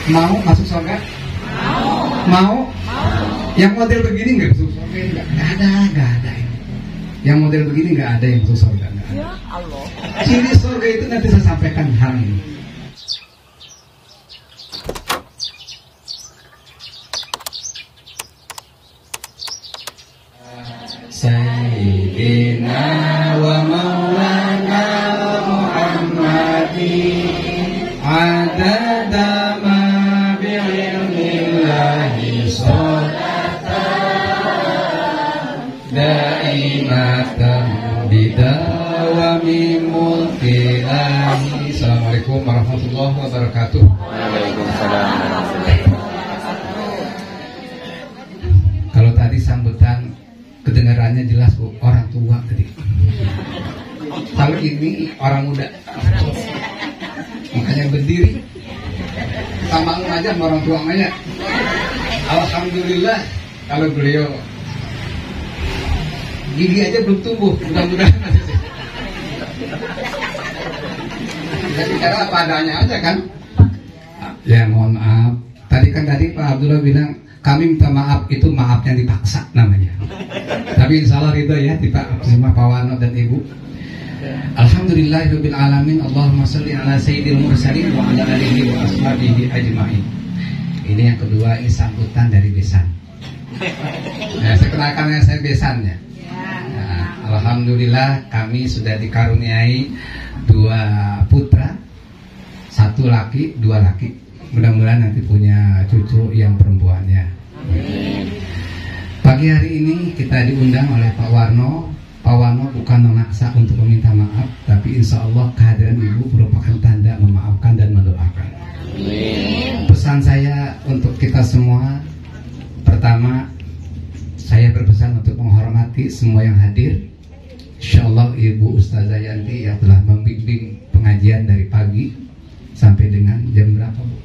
Mau masuk surga? Mau? Yang model begini nggak masuk surga? Nggak ada. Yang model begini nggak ada yang masuk surga. Ya Allah. Ciri surga itu nanti saya sampaikan hari ini. Sayyidina wa maulana Muhammadin adada ma bi'ilmillahi salatan daimatan bidawami mulkilahi. Assalamualaikum warahmatullahi wabarakatuh. Waalaikumsalam. Kalau tadi sambutan kedengarannya jelas Bu, orang tua tadi. Kalau ini orang muda, makanya berdiri. Kita malu aja sama orang tua makanya. Alhamdulillah kalau beliau gigi aja belum tumbuh, mudah-mudahan aja sih. Kita bicara apa adanya aja kan. Ya mohon maaf. Tadi Pak Abdullah bilang kami minta maaf, itu maaf yang dipaksa namanya. Tapi insya Allah ridho ya sama Pak Warno dan Ibu. Alhamdulillahirabbil alamin. Allahumma sholli ala sayyidil mursalin wa ala alihi wa ashabihi ajmain. Ini yang kedua, ini sambutan dari Besan. Saya kenalkan saya Besannya. Nah, alhamdulillah kami sudah dikaruniai 2 putra, 1 laki, 2 laki. Mudah-mudahan nanti punya cucu yang perempuannya. Pagi hari ini kita diundang oleh Pak Warno. Pak Warno bukan memaksa untuk meminta maaf, tapi insya Allah kehadiran Ibu merupakan tanda memaafkan dan mendoakan. Pesan saya untuk kita semua, pertama, saya berpesan untuk menghormati semua yang hadir. Insya Allah Ibu Ustazah Yanti yang telah membimbing pengajian dari pagi sampai dengan jam berapa Bu?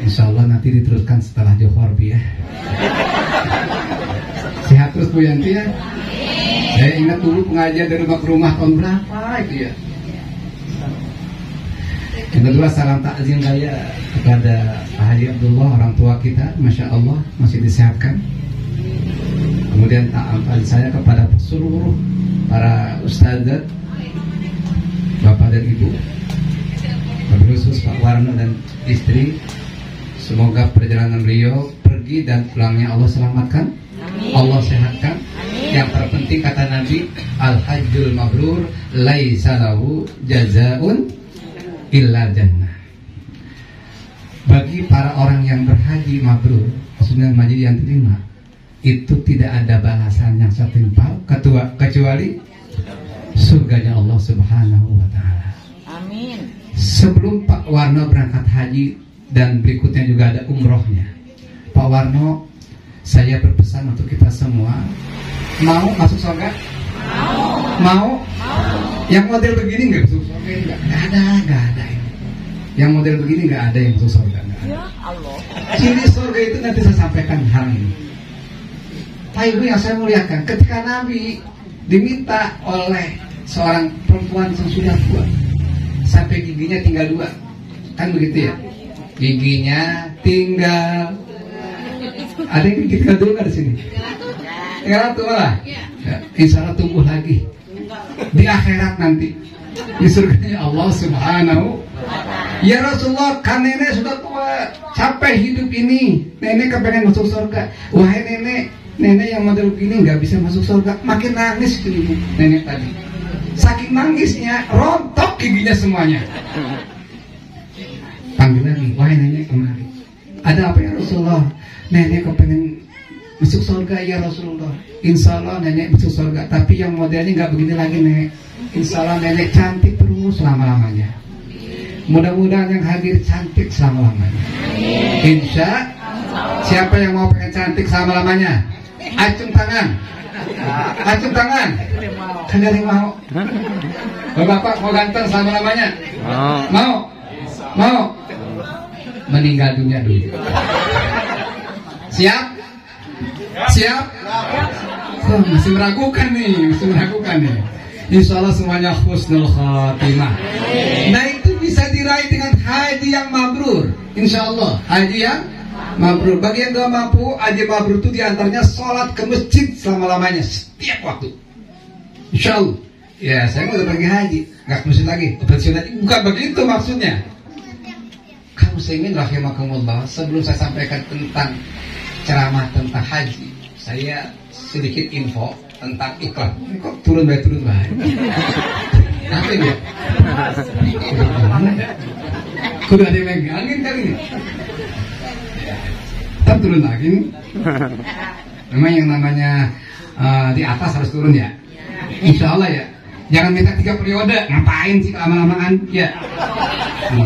Insya Allah nanti diteruskan setelah Johor ya. Sehat terus Bu Yanti ya. Saya ingat dulu pengajian dari rumah ke rumah tahun berapa itu ya. Yang kedua, salam takzim saya kepada Pak Haji Abdullah, orang tua kita, Masya Allah masih disehatkan. Kemudian ta'ampan saya kepada seluruh para ustadzat, Bapak dan Ibu, khusus Pak Warno dan istri. Semoga perjalanan beliau pergi dan pulangnya Allah selamatkan. Amin. Allah sehatkan. Amin. Yang terpenting kata Nabi, Al-Hajjul Mabrur laisa lahu jazaun illa jannah. Bagi para orang yang berhaji mabrur, maksudnya haji yang terima, itu tidak ada balasan yang setimpal kecuali surganya Allah Subhanahu wa taala. Amin. Sebelum Pak Warno berangkat haji dan berikutnya juga ada umrohnya, Pak Warno, saya berpesan untuk kita semua, mau masuk surga? Mau? Yang model begini nggak masuk surga? Nggak ada. Yang model begini nggak ada yang masuk surga. Ya Allah. Ciri surga itu nanti saya sampaikan hari ini. Pak Ibu yang saya muliakan, ketika Nabi diminta oleh seorang perempuan yang sudah tua, sampai giginya tinggal 2, kan begitu ya? Giginya tinggal, ada yang gigi tinggal 2 nggak di sini? Tinggal 1 malah. Ya, insya Allah tumbuh lagi di akhirat nanti di surganya Allah Subhanahu. Ya Rasulullah, kan nenek sudah tua, capek hidup ini, nenek kepengen masuk surga. Wahai nenek yang model begini nggak bisa masuk surga. Makin nangis tuh ibu nenek tadi, saking nangisnya rontok giginya semuanya. Panggil lagi, wahai nenek kemari. Ada apa ya Rasulullah? Nenek kepengen masuk surga ya Rasulullah. Insya Allah nenek masuk surga, tapi yang modelnya nggak begini lagi nenek. Insya Allah nenek cantik terus selama-lamanya. Mudah-mudahan yang hadir cantik selama-lamanya. Insya siapa yang mau pengen cantik selama-lamanya? Acung tangan. Acung tangan. Kan ada yang mau? Bapak mau ganteng selama-lamanya? Mau? Mau? Meninggal dunia dulu. Siap? Siap? Oh, masih meragukan nih. Insya Allah semuanya husnul khatimah. Nah itu bisa diraih dengan haji yang mabrur. Insya Allah haji yang mabrur. Bagi yang gak mampu, haji mabrur itu diantaranya sholat ke masjid selama-lamanya setiap waktu. Insya Allah. Ya saya mau pergi haji, nggak ke masjid lagi, pensiun. Bukan begitu maksudnya. Kamu muslimin rahimakumullah, sebelum saya sampaikan tentang ceramah tentang haji, saya sedikit info tentang iklan. Kok turun baik. Apa ini? Kudu ada yang megangin kali ini. Tetap turun lagi. Memang yang namanya di atas harus turun ya. Insya Allah ya. Jangan minta 3 periode. Ngapain sih lama-lamaan? Ya.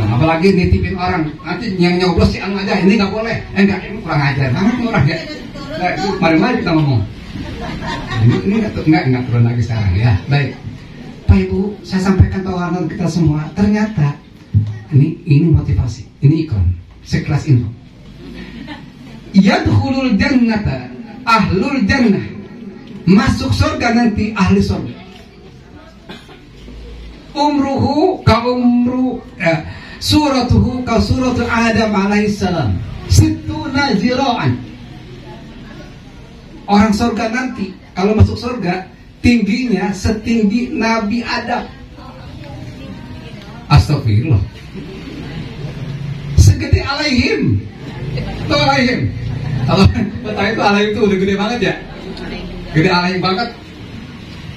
Apalagi nitipin orang. Nanti yang nyoblos si anu aja. Ini nggak boleh. Enggak, ini kurang ajar. Namanya orang ya. Mari kita ngomong. Ini nggak turun lagi sekarang ya. Baik. Pak Ibu, saya sampaikan tawaran kita semua. Ternyata ini motivasi. Ini ikon. Sekelas info. Yadkhulul jannata ahlul jannah. Masuk surga nanti ahli surga. Umruhu ka suratuhu ka suratu Adam alaihissalam. Situna zira'an. Orang surga nanti kalau masuk surga tingginya setinggi Nabi Adam. Astagfirullah. Segede alaihim. Tuh alaihim. Kalau itu alaihim itu udah gede banget ya. Gede alaihim banget.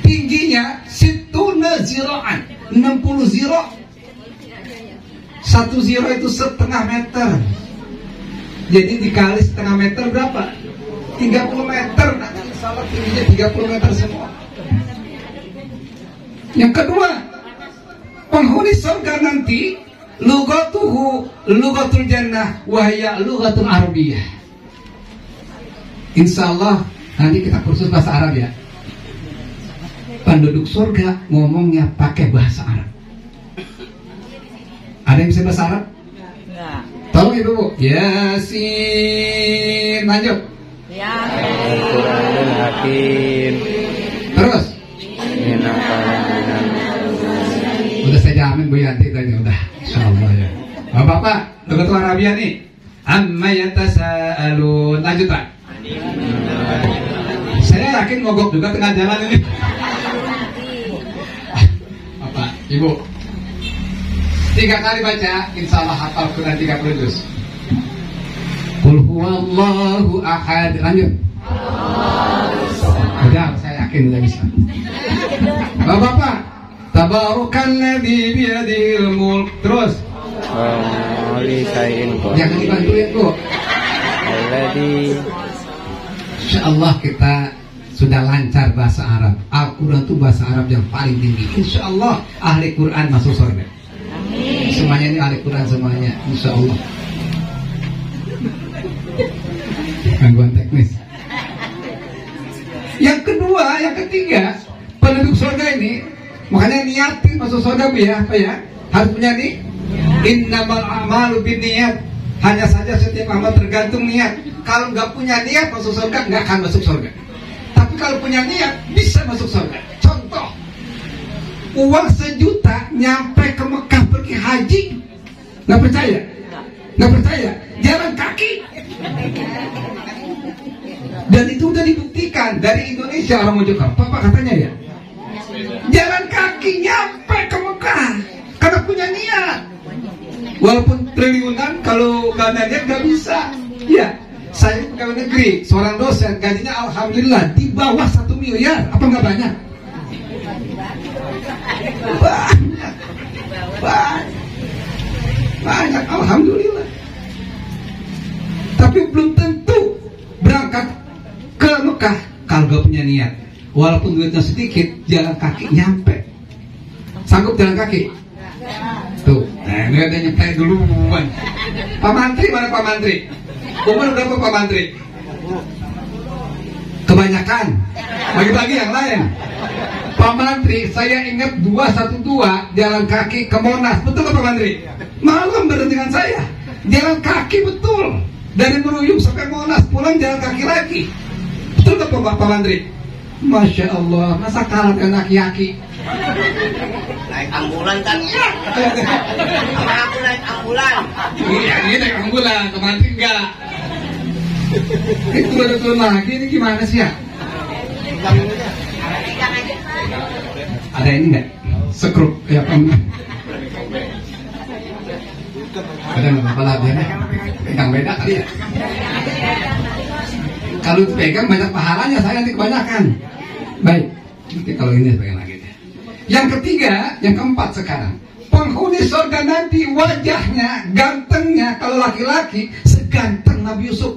Tingginya situna zira'an. 60 ziro. 1 ziro itu setengah meter. Jadi dikali setengah meter berapa? 30 meter. Nanti insyaallah tingginya 30 meter semua. Yang kedua, penghuni surga nanti lugatul jannah wahya lugatul arabiyah. Insyaallah nanti kita kursus bahasa Arab ya. Penduduk surga ngomongnya pakai bahasa Arab. Ada yang bisa bahasa Arab? Enggak. Tolong ibu bu. Yasin. Lanjut. Al-Quranul Hakim. Terus. Udah saya jamin Bu Yanti tadi udah. Insyaallah ya. Bapak-bapak, Lugatul Arabiyah nih. Amma yatasaalun. Lanjut Pak. Saya yakin mogok juga tengah jalan ini. Bapak, Ibu, 3 kali baca, insyaallah hafal Quran 30 juz. Qul huwallahu ahad. Lanjut. Udah, saya yakin udah bisa. Bapak-bapak, tabarakalladzi biyadihil mulk. Terus. Jangan dibantuin Bu. Insyaallah kita sudah lancar bahasa Arab. Al-Quran itu bahasa Arab yang paling tinggi. Insyaallah ahli Quran masuk surga. Amin. Semuanya ini ahli Quran semuanya. Insyaallah. Gangguan teknis. Yang kedua, yang ketiga, penduduk surga ini makanya niatin masuk surga Bu ya, apa ya? Harus punya nih. Innamal a'malu binniyat. Hanya saja setiap amal tergantung niat. Kalau nggak punya niat masuk surga nggak akan masuk surga. Tapi kalau punya niat bisa masuk surga. Contoh, uang 1 juta nyampe ke Mekah pergi haji, nggak percaya? Nggak percaya? Jalan kaki. Dan itu udah dibuktikan dari Indonesia orang Mojokerto apa katanya ya? Jalan kaki nyampe ke Mekah karena punya niat. Walaupun triliunan kalau nggak ada niat nggak bisa. Ya, saya pegawai negeri, seorang dosen, gajinya alhamdulillah di bawah 1 miliar. Apa nggak banyak? Banyak, alhamdulillah. Tapi belum tentu berangkat ke Mekah kalau nggak punya niat. Walaupun duitnya sedikit, jalan kaki nyampe. Sanggup jalan kaki? Tuh, ini ada nyampe duluan. Pak Mantri, mana Pak Mantri? Umur berapa Pak Mantri? Kebanyakan. Bagi-bagi yang lain. Pak Mantri, saya ingat 212 jalan kaki ke Monas. Betul Pak Mantri? Malam berhenti dengan saya. Jalan kaki betul. Dari Meruyung sampai Monas, pulang jalan kaki lagi. Betul Pak Mantri? Masya Allah, masa kalah dengan aki-aki. naik ambulan kan ya. Sama aku naik ambulan. Iya, ini naik ambulan, kemarin enggak. Itu baru turun lagi, ini gimana sih ya? Ada ini enggak? Sekrup, ya kamu. Ada nggak apa-apa lah, biar pegang beda kali ya. Kalau pegang banyak pahalanya, saya nanti kebanyakan. Baik, nanti kalau ini pegang lagi. Yang ketiga, yang keempat sekarang, penghuni surga nanti wajahnya, gantengnya kalau laki-laki seganteng Nabi Yusuf.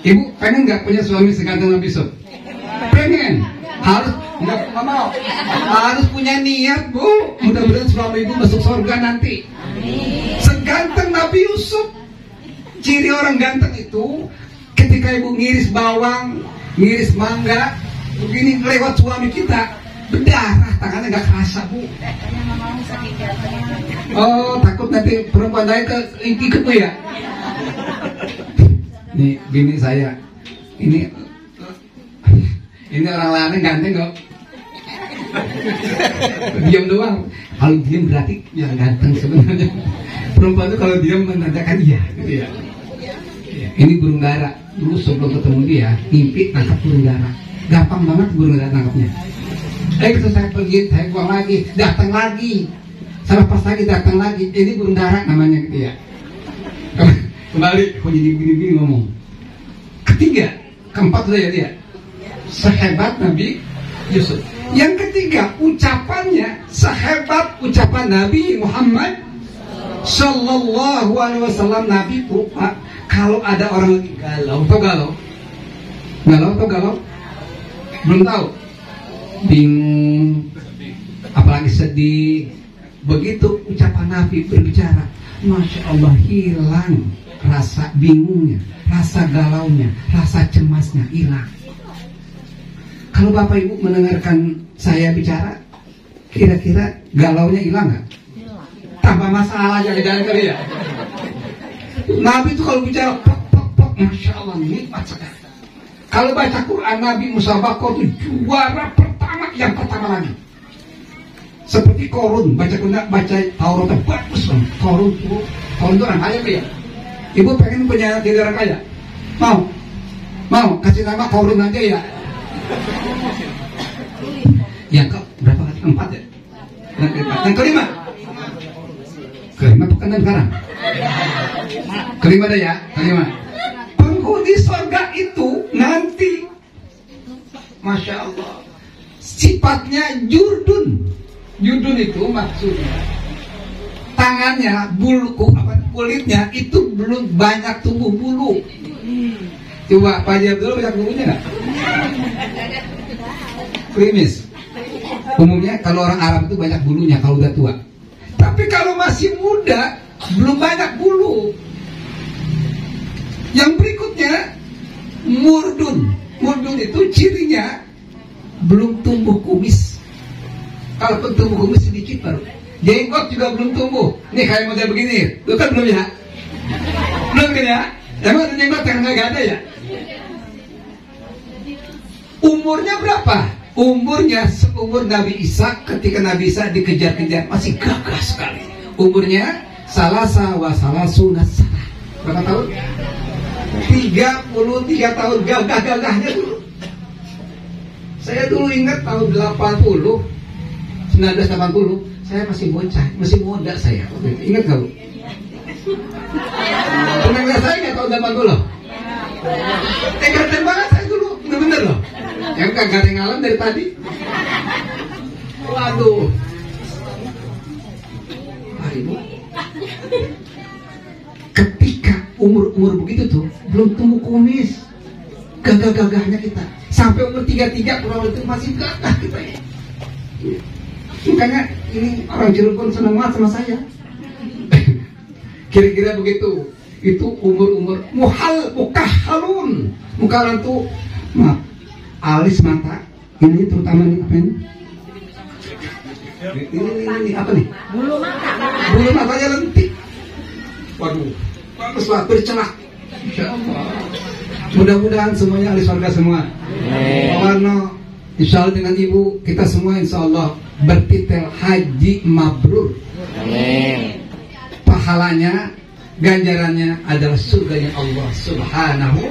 Ibu pengen nggak punya suami seganteng Nabi Yusuf? Pengen. Harus nggak mau. Harus punya niat, Bu. Mudah-mudahan suami ibu masuk surga nanti. Seganteng Nabi Yusuf. Ciri orang ganteng itu ketika ibu ngiris bawang, ngiris mangga, begini lewat suami kita, berdarah tangannya nggak kerasa, Bu. Oh, takut nanti perempuan lain ikut Bu ya. Nih bini saya, ini orang lain ganteng kok. Diam doang. Kalau diam berarti yang ganteng sebenarnya. Perempuan itu kalau diam menandakan iya, gitu ya. Ini burung dara. Dulu sebelum ketemu dia, ngimpi nangkap burung dara. Gampang banget burung dara nangkapnya. Itu saya pergi, saya buang lagi, datang lagi. Salah pas lagi, datang lagi. Ini burung dara namanya, gitu ya. Kembali, kok jadi begini-begini ngomong. Ketiga, keempat sudah ya dia. Sehebat Nabi Yusuf. Yang ketiga, ucapannya sehebat ucapan Nabi Muhammad Sallallahu Alaihi Wasallam. Nabi itu, Pak, kalau ada orang lagi galau, belum tahu, bingung, apalagi sedih, begitu ucapan Nabi berbicara, Masya Allah, hilang rasa bingungnya, rasa galaunya, rasa cemasnya hilang. Kalau Bapak Ibu mendengarkan saya bicara, kira-kira galaunya hilang nggak? Tambah masalah jangan kali ya. Nabi itu kalau bicara pok, Masya Allah, nikmat sekali. Kalau baca Quran, Nabi Musabaqah itu juara pertama, yang pertama lagi. Seperti Korun, baca Taurat bagus banget. Korun itu orang kaya ya. Ibu pengen punya jadi orang kaya? Mau kasih nama Korun aja ya. Yang berapa kali? 4 ya? Yang kelima bukan sekarang. Kelima dah ya, kelima. Penghuni surga itu nanti, Masya Allah, sifatnya jurdun. Jurdun itu maksudnya tangannya, kulitnya itu belum banyak tumbuh bulu. Coba Pak Haji Abdul banyak bulunya nggak? Krimis. Umumnya kalau orang Arab itu banyak bulunya kalau udah tua. Tapi kalau masih muda belum banyak bulu. Yang berikutnya murdun. Murdun itu cirinya belum tumbuh kumis. Kalau tumbuh kumis sedikit baru. Jenggot juga belum tumbuh. Nih kayak model begini. Lu kan belum ya? Belum kan ya? Emang ada jenggot yang nggak ada ya? Umurnya berapa? Umurnya seumur Nabi Isa ketika Nabi Isa dikejar-kejar, masih gagah sekali. Umurnya salasa wa salasuna sana. Berapa tahun? 33 tahun, gagah-gagahnya dulu. Saya dulu ingat tahun 1980, saya masih bocah, masih muda saya. Ingat gak, Bu? Pernah nggak saya nggak tahun 80? Ganteng banget saya dulu, bener-bener loh. Yang kagak ada ngalam dari tadi. Waduh. Ibu, ketika umur begitu tuh belum tumbuh kumis, gagah-gagahnya kita. Sampai umur 33 kurang lebih masih gagah kita ya. Makanya ini orang Cirebon senang banget sama saya. Kira-kira begitu. Itu umur mukahalun. Mukahalun tuh alis mata. Ini terutama ini apa ini? Ini apa nih? Bulu mata. Bulu matanya lentik. Waduh, baguslah, bercelak. Insyaallah. Mudah-mudahan semuanya ahli surga semua. Pak Warno, insyaallah dengan ibu kita semua insyaallah bertitel Haji Mabrur. Amin. Pahalanya, ganjarannya adalah surganya Allah Subhanahu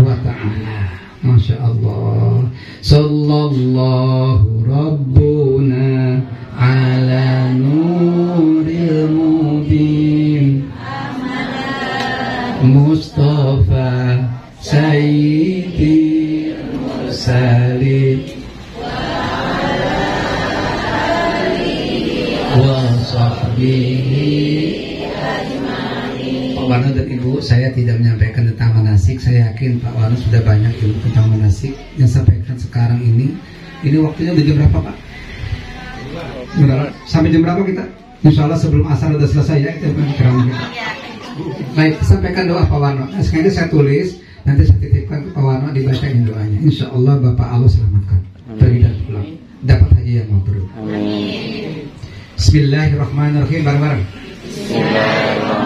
wa ta'ala. Masya Allah. Sallallahu Rabbuna ala nuril mubin Mustafa Sayyidil Mursalin wa sahbihi. Pak Warno dan Ibu, saya tidak menyampaikan tentang manasik. Saya yakin Pak Warno sudah banyak ilmu tentang manasik. Yang sampaikan sekarang ini waktunya udah jam berapa Pak? Sampai jam berapa kita? Insya Allah sebelum asar udah selesai ya. Itu keren kita. Baik, sampaikan doa Pak Warno. Nah, sengaja saya tulis, nanti saya titipkan ke Pak Warno, dibacain doanya. Insya Allah Bapak Allah selamatkan, pergi dan pulang, dapat haji yang mabrur. Bismillahirrahmanirrahim. Bareng-bareng.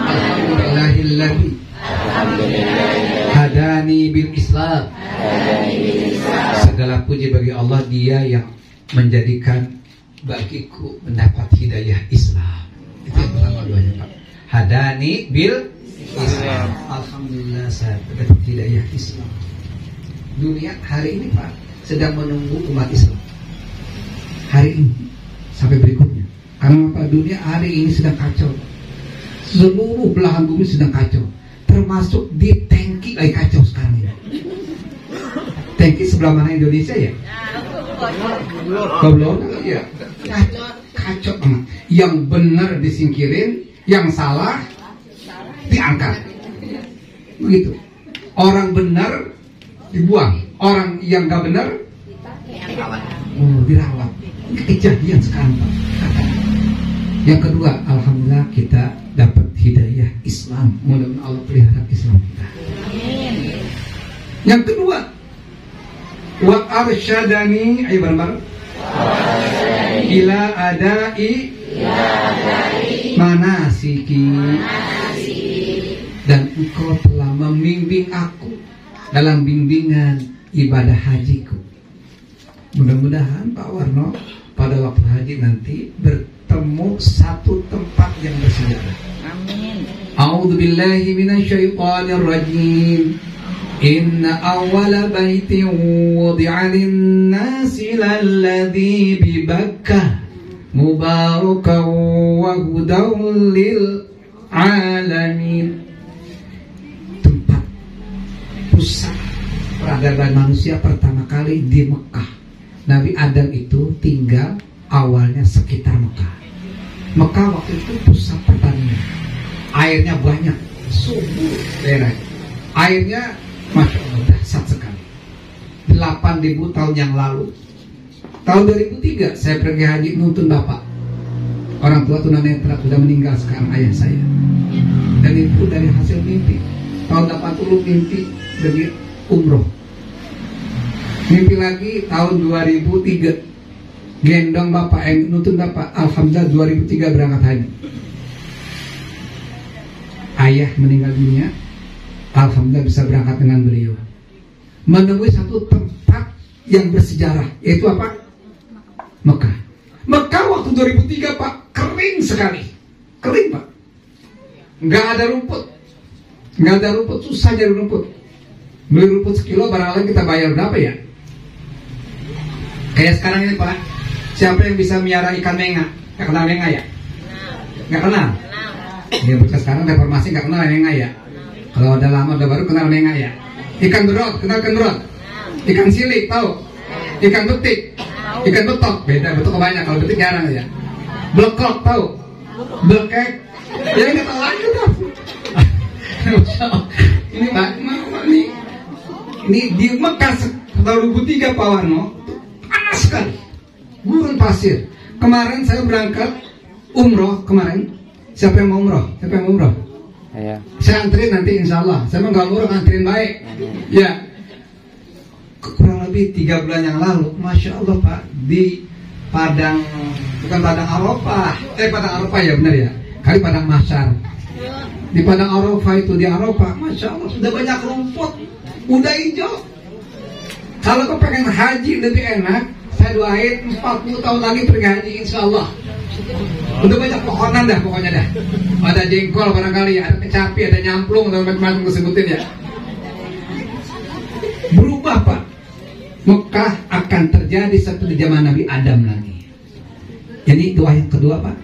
Alhamdulillahilladzi hadani bil Islam. Segala puji bagi Allah, Dia yang menjadikan bagiku mendapat hidayah Islam. Itu yang pertama doanya Pak. Hadani bil Islam. Alhamdulillah saya mendapat hidayah Islam. Dunia hari ini Pak sedang menunggu umat Islam. Hari ini sampai berikutnya. Karena apa? Dunia hari ini sedang kacau. Seluruh belahan bumi sedang kacau, termasuk di Tengki lagi kacau sekarang ya. Tengki sebelah mana Indonesia ya? Goblok ya. Kacau banget. Yang benar disingkirin, yang salah diangkat. Begitu. Orang benar dibuang, orang yang gak benar dirawat. Kejadian sekarang Pak. Yang kedua, alhamdulillah kita dapat hidayah Islam. Mudah-mudahan Allah pelihara Islam kita. Yang kedua, wa arsyadani ayo bareng-bareng ila adai manasiki, dan engkau telah membimbing aku dalam bimbingan ibadah hajiku. Mudah-mudahan Pak Warno pada waktu haji nanti bertemu satu tempat yang bersejarah. Amin. A'udzubillahi minasyaitonir rajim. Inna awwala baitin wudi'a lin-nasi lalladzi bi Bakkah mubarakan wa hudan lil alamin. Tempat pusat peradaban manusia pertama kali di Mekah. Nabi Adam itu tinggal awalnya sekitar Mekah. Mekah waktu itu pusat pertanian. Airnya banyak, subur daerah. Airnya Masya Allah dahsyat sekali. 8.000 tahun yang lalu, tahun 2003 saya pergi haji nuntun bapak. Orang tua tunanetra sudah meninggal sekarang ayah saya. Dan itu dari hasil mimpi. Tahun 80 mimpi pergi umroh. Mimpi lagi tahun 2003 gendong bapak, nuntun bapak. Alhamdulillah 2003 berangkat haji. Ayah meninggal dunia, alhamdulillah bisa berangkat dengan beliau. Menemui satu tempat yang bersejarah, yaitu apa? Mekah. Mekah waktu 2003 Pak, kering sekali. Kering Pak. Nggak ada rumput. Nggak ada rumput, susah cari rumput. Beli rumput sekilo barangkali kita bayar berapa ya? Kayak sekarang ini Pak, siapa yang bisa miara ikan menga? Nggak kenal menga ya? Nggak kenal? Ya bocah sekarang reformasi nggak kenal menga ya? Kalau udah lama udah baru kenal menga ya? Ikan berot, kenal ikan berot? Ikan silik tahu? Ikan betik? Ikan betok? Beda, betok banyak, kalau betik jarang ya. Blekok tahu? Blekek? Ya nggak tahu lagi tuh. Ini Pak, ini di Mekah tahun 2003 Pak Warno, panas sekali, gurun pasir. Kemarin saya berangkat umroh kemarin. Siapa yang mau umroh? Siapa yang mau umroh? Saya anterin nanti insya Allah. Saya mau nggak umroh, anterin baik. Ya, kurang lebih 3 bulan yang lalu, Masya Allah Pak, di Padang, bukan Padang Arafah, Padang Arafah ya benar ya, kali Padang Mahsyar. Di Padang Arafah itu, di Arafah, Masya Allah sudah banyak rumput, udah hijau. Kalau kau pengen haji lebih enak, saya saya doain 40 tahun lagi pergi haji insyaallah. Udah banyak pohonan dah pokoknya dah. Ada jengkol barangkali, ada kecapi, ada nyamplung, dan macam-macam gue sebutin ya. Berubah Pak. Mekah akan terjadi seperti zaman Nabi Adam lagi. Jadi doa yang kedua Pak.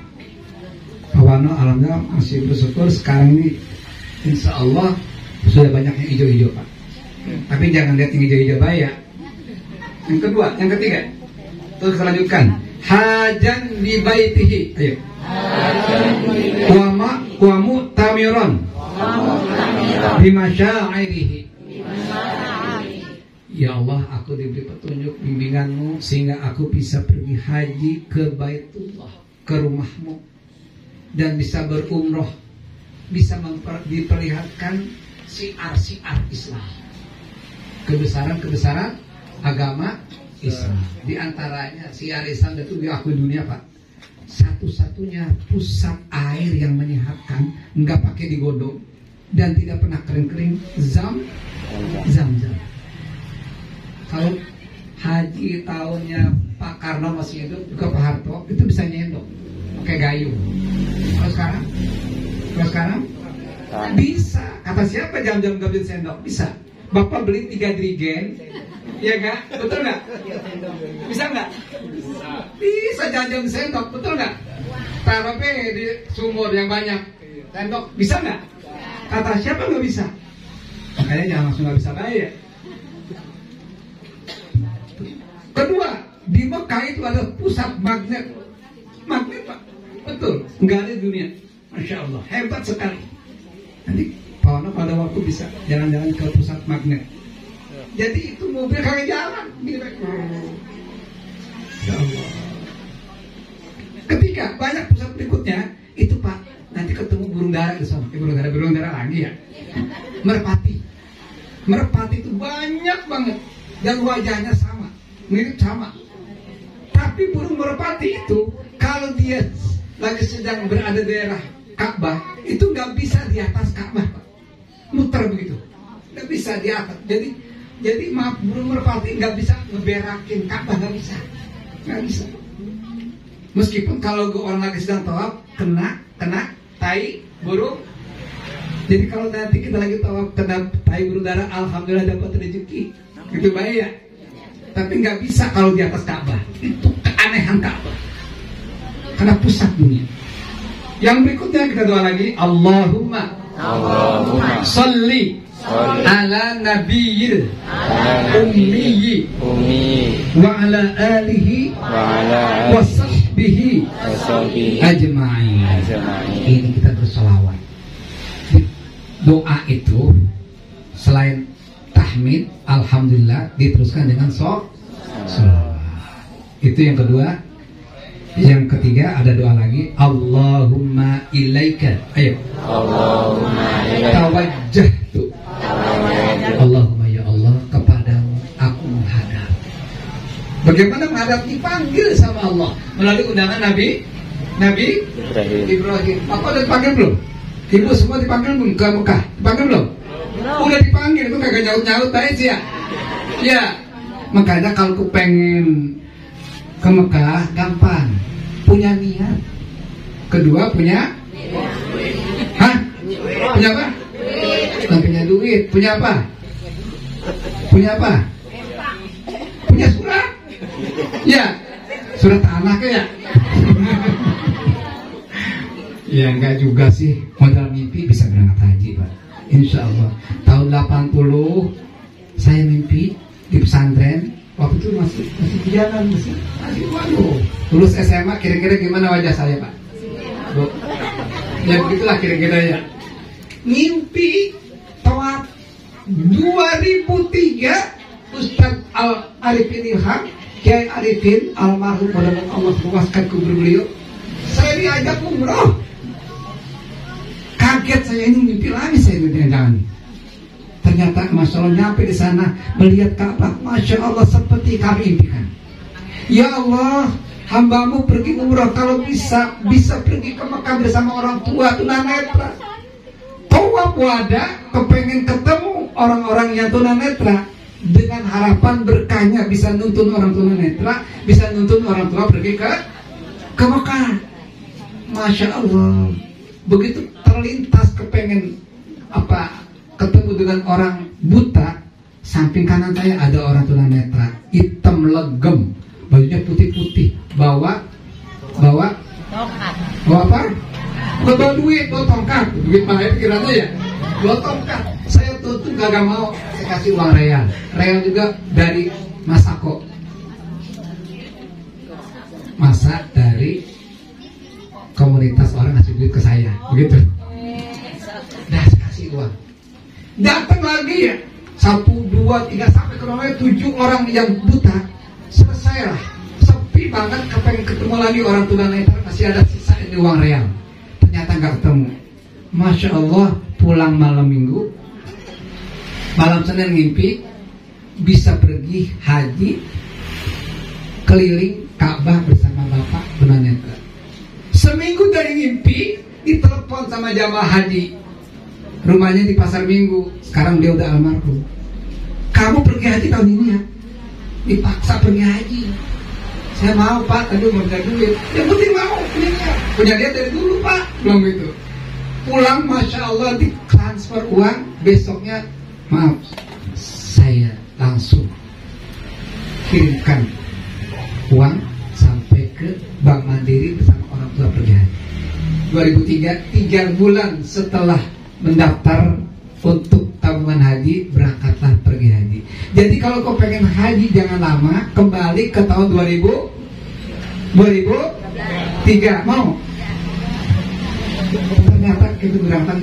Pak Wano alhamdulillah masih bersyukur sekarang ini insya Allah sudah banyak yang hijau-hijau Pak. Tapi jangan lihat yang hijau-hijau bahaya. Yang kedua, yang ketiga. Terus kita lanjutkan. Hajan di baitihi. Ayo. Wa mu'tamiran bimasyairihi. Ya Allah, aku diberi petunjuk bimbinganmu sehingga aku bisa pergi haji ke Baitullah, ke rumahmu, dan bisa berumroh, bisa diperlihatkan siar-siar Islam, kebesaran-kebesaran agama Islam. Di antaranya siar Islam itu diakui dunia Pak. Satu-satunya pusat air yang menyehatkan, nggak pakai digodok dan tidak pernah kering-kering, Zam-Zam. Kalau haji tahunnya Pak Karno masih hidup, juga Pak Harto, itu bisa nyendok pakai gayung. Kalau sekarang bisa. Kata siapa jam-jam gak bisa sendok? Bisa. Bapak beli 3 dirigen, ya gak? Betul gak? Bisa gak? Bisa jam-jam sendok, betul gak? Taruh di sumur yang banyak sendok, bisa gak? Kata siapa gak bisa? Makanya jangan langsung gak bisa bayar. Kedua, di Mekah itu ada pusat magnet. Magnet Pak, betul, nggak ada di dunia. Masya Allah, hebat sekali. Nanti Pak Wano pada waktu bisa jalan-jalan ke pusat magnet. Jadi itu mobil kagak jalan. Ya Allah. Ketiga, banyak pusat berikutnya itu Pak. Nanti ketemu burung dara di sana. Burung dara lagi ya. Merpati itu banyak banget dan wajahnya sama. Mirip sama. Tapi burung merpati itu kalau dia lagi sedang berada di daerah Ka'bah itu nggak bisa di atas Ka'bah Pak. Muter begitu, nggak bisa di atas. Jadi maaf, burung merpati nggak bisa ngeberakin Ka'bah, nggak bisa. Meskipun kalau orang lagi sedang tawaf kena tai burung. Jadi kalau nanti kita lagi tawaf kena tai burung dara, alhamdulillah dapat rezeki. Itu bahaya. Tapi nggak bisa kalau di atas Ka'bah. Itu keanehan Ka'bah. Karena pusat dunia. Yang berikutnya kita doa lagi. Allahumma salli ala nabiyil ummi wa ala alihi wa sahbihi ajma'in. Ini kita berselawat. Doa itu selain tahmid, alhamdulillah, diteruskan dengan sholawat. Itu yang kedua. Yang ketiga ada doa lagi. Allahumma ilaika. Ayo. Allahumma ilaika tawajjahtu. Allahumma ya Allah, kepadamu aku menghadap. Bagaimana menghadap? Dipanggil sama Allah melalui undangan Nabi Ibrahim. Apa udah dipanggil belum? Ibu semua dipanggil belum ke Mekah? Dipanggil belum? Udah dipanggil, itu kagak nyaut-nyaut baik sih ya. Ya, makanya kalau aku pengen ke Mekah gampang, punya niat. Kedua punya punya apa? Bukan punya duit, punya apa? Punya surat. Ya, surat tanah kayak. Ya enggak juga sih, modal mimpi bisa berangkat haji Pak. Insya Allah. Tahun 80 saya mimpi di pesantren. Waktu itu masih jalan masih waduh. Lulus SMA kira-kira gimana wajah saya Pak? Ya begitulah kira-kira ya. Mimpi tawaf 2003 Ustaz Arifin Ilham, Kiai Arifin almarhum, pada Allah luaskan kubur beliau. Saya diajak umroh. Kaget saya, ini mimpi lagi saya dengan ternyata Masya Allah nyampe di sana melihat Ka'bah, Masya Allah seperti kami impikan. Ya Allah, hambamu pergi umrah, kalau bisa pergi ke Mekah bersama orang tua tunanetra. Tawaf wada, kepengen ketemu orang-orang yang tunanetra. dengan harapan berkahnya bisa nuntun orang tunanetra, bisa nuntun orang tua pergi ke Mekah. Masya Allah, begitu terlintas kepengen ketemu dengan orang buta, samping kanan saya ada orang tunanetra, hitam legem, bajunya putih-putih, bawa apa? Bawa duit, bawa tongkat, duit mana pikirannya ya? Bawa tongkat. Saya tuh gak mau, saya kasih uang real juga dari Masako, masa dari komunitas orang ngasih duit ke saya, begitu. Dah kasih uang. Datang lagi ya, 1, 2, 3 sampai ke rumahnya 7 orang yang buta. Selesai lah, sepi banget, kepengen ketemu lagi orang tunanetra, masih ada sisa ini uang real. Ternyata nggak ketemu. Masya Allah, pulang malam Minggu, malam Senin ngimpi bisa pergi haji keliling Ka'bah bersama bapak tunanetra. Seminggu dari ngimpi ditelepon sama jamaah haji, rumahnya di Pasar Minggu, sekarang dia udah almarhum. Kamu pergi haji tahun ini ya? Dipaksa pergi haji. Saya mau pak, tadi mau cari duit. Yang penting mau punya dia dari dulu pak, belum itu. Pulang Masya Allah ditransfer uang, besoknya maaf, saya langsung kirimkan uang sampai ke Bank Mandiri bersama orang tua pergi haji. 2003, 3 bulan setelah mendaftar untuk tabungan haji, berangkatlah pergi haji. Jadi kalau kau pengen haji jangan lama, kembali ke tahun 2003, mau? Ternyata kita berangkat.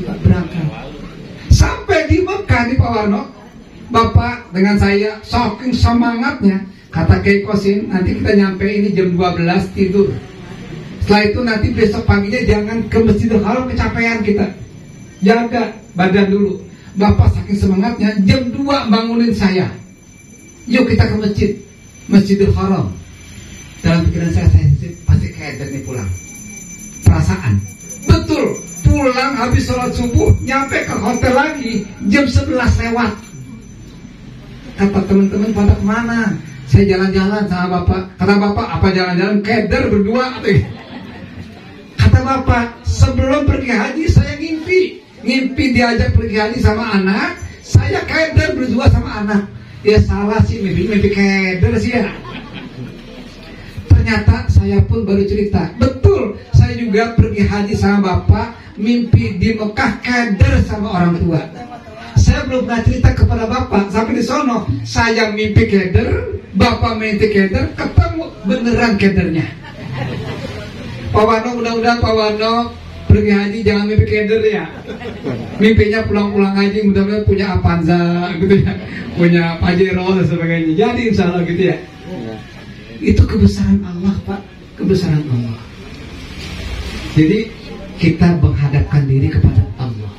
Sampai di Mekah nih Pak Warno, Bapak dengan saya saking semangatnya, kata Kiai Kosin, nanti kita nyampe ini jam 12 tidur. Setelah itu nanti besok paginya jangan ke Masjidil Haram, kecapean kita. Jaga badan dulu. Bapak saking semangatnya, jam 2 bangunin saya. Yuk kita ke Masjidil Haram. Dalam pikiran saya pasti kayak nih pulang. Perasaan. Betul, pulang habis sholat subuh, nyampe ke hotel lagi jam 11 lewat. Kata teman-teman, pada kemana? Saya jalan-jalan sama bapak. Kata bapak, apa jalan-jalan? Keder berdua. Kata bapak, sebelum pergi haji saya ngimpi diajak pergi haji sama anak. Saya keder berdua sama anak. Ya salah sih, mimpi keder sih ya. Ternyata saya pun baru cerita, betul, saya juga pergi haji sama bapak, mimpi di Mekah keder sama orang tua. Saya belum pernah cerita kepada bapak, sampai di sono saya mimpi keder, bapak mimpi keder, ketemu beneran kedernya. Pak Warno, mudah-mudahan Pak Warno pergi haji jangan mimpi keder ya. Mimpinya pulang-pulang haji mudah-mudahan punya Avanza gitu ya, punya Pajero dan sebagainya. Jadi insya Allah gitu ya. Itu kebesaran Allah Pak, kebesaran Allah. Jadi kita menghadapkan diri kepada Allah.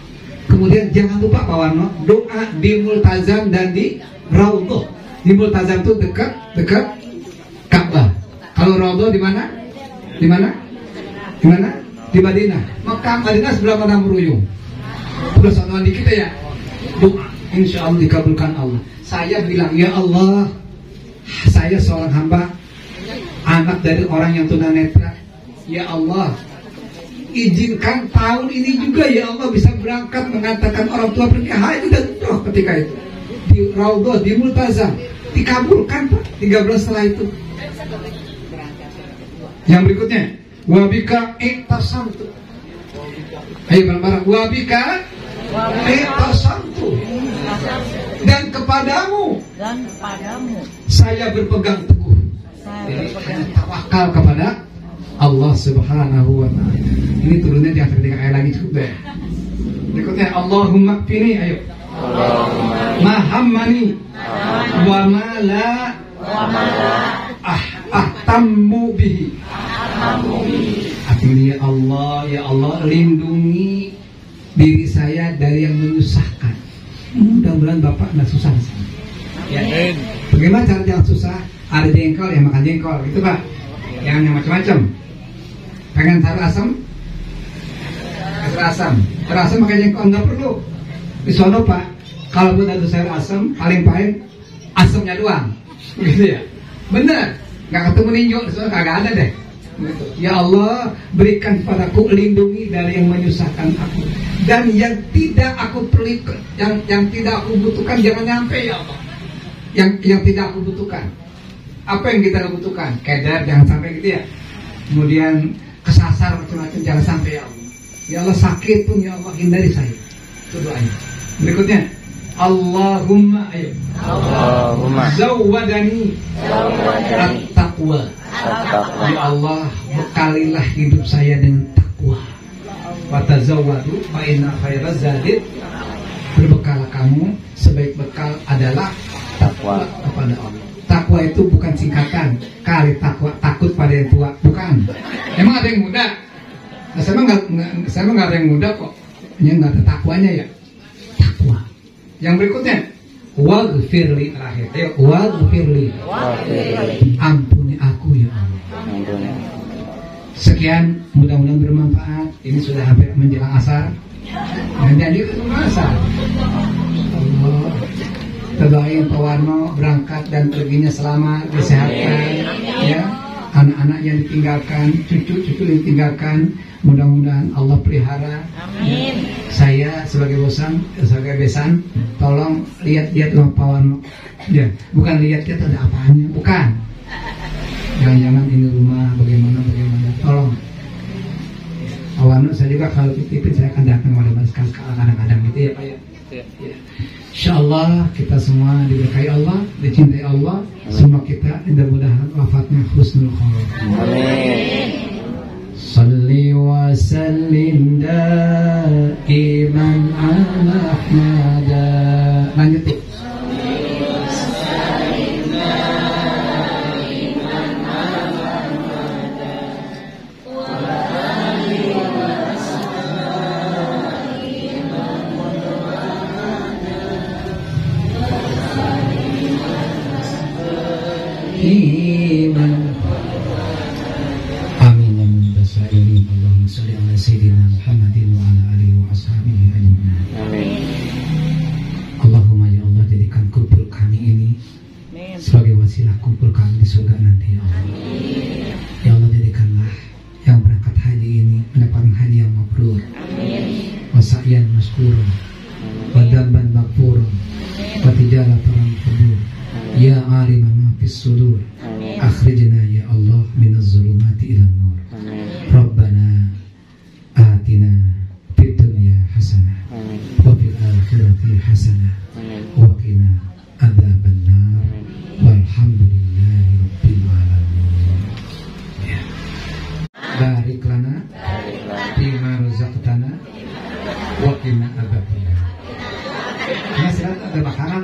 Kemudian jangan lupa Pak Warno, doa di Multazam dan di Raudhah. Di Multazam itu dekat Ka'bah. Kalau Raudhah di mana? Di mana? Di mana? Di Madinah. Mekah Madinah sebelah mana meruyung? Udah satuan dikit ya. Doa, insya Allah dikabulkan Allah. Saya bilang, ya Allah, saya seorang hamba, anak dari orang yang tunanetra. Ya Allah, izinkan tahun ini juga ya Allah bisa berangkat mengantarkan orang tua pergi haji dan umroh ketika itu di Raudhah, di Multazam. Dikabulkan Pak, 3 bulan setelah itu. Yang berikutnya, wabika iktasamtu. Ayo bareng-bareng, wabika iktasamtu. Dan kepadamu saya berpegang teguh. Jadi tawakal kepada Allah Subhanahu wa ta'ala. Ini turunnya di akhir 3 ayat lagi cukup deh. Berikutnya, Allahumma kfini, ayo. Mahammani wa mala ahtammu bihi. Artinya ya Allah lindungi diri saya dari yang menyusahkan. Mudah-mudahan Bapak nggak susah di sini. Ya. Bagaimana cara jangan susah? Ada jengkol ya makan jengkol, gitu Pak. Jangan yang macam-macam. Pengen sayur asam? Sayur asam pakai jengkol nggak perlu. Di sono Pak, kalau buat ada sayur asam paling asemnya doang, gitu ya. Bener, nggak ketemu ninjo, soalnya kagak ada deh. Gitu. Ya Allah, berikan padaku, lindungi dari yang menyusahkan aku, dan yang tidak aku perlu, yang tidak aku butuhkan jangan nyampe ya Allah. Yang tidak aku butuhkan. Apa yang kita butuhkan? Keder jangan sampai gitu ya. Kemudian kesasar macam-macam jangan sampai ya Allah. Ya Allah, sakit pun ya Allah hindari saya. Itu doanya. Berikutnya, Allahumma zawwadani at-taqwa. Ya Allah, bekalilah hidup saya dengan takwa. Wa tazawwadu fa inna khairaz zadi. Berbekalah kamu, sebaik bekal adalah takwa kepada Allah. Takwa itu bukan singkatan kali takwa, takut pada yang tua, bukan. Emang ada yang muda? Nah, saya nggak ada yang muda kok. Ini nggak ada takwanya ya. Takwa. Yang berikutnya, waghfirli, terakhir. Ayo, waghfirli. Ampuni aku ya Allah. Sekian, mudah-mudahan bermanfaat. Ini sudah hampir menjelang asar. Dan jadi ketemu asar. Allah. Doain Pak Warno berangkat dan perginya selamat, disehatkan, ya. Anak-anaknya ditinggalkan, cucu-cucu ditinggalkan. Mudah-mudahan Allah pelihara. Amin. Saya sebagai besan, tolong lihat-lihat loh Pak Warno. Ya, bukan lihat-lihat ada apanya, bukan. Jangan-jangan ini rumah bagaimana. Tolong. Pak Warno, saya juga kalau titipin saya akan datang pada kadang-kadang gitu ya Pak ya. Ya. InsyaAllah kita semua diberkahi Allah, dicintai Allah. Semua kita mudah-mudahan wafatnya husnul khotimah. Amin. Salli wa sallim daiman ala Ahmada. Lanjut tuh. Amin ya mubasyir. Allahumma shalli ala sayyidina Muhammadin wa ala alihi wa ashabihi ajma'in. Amin. Allahumma ya Allah, jadikan kubur kami ini sebagai wasilah kubur kami di surga nanti ya Allah. Ya Allah, jadikanlah yang berangkat haji ini mendapatkan haji yang mabrur. Amin. Wa sa'yan masykurun wa dzamban maghfurun wa tijaratan mabruur. Ya alimah ma fis sudur, akhrijna ya Allah minaz zulumati ilan nur. Rabbana atina fid dunya hasanah wa fil akhirati hasanah wa qina adzabannar. Walhamdulillahi rabbil alamin. Barik lana fima razaqtana wa qina adzabannar. Ini ada makanan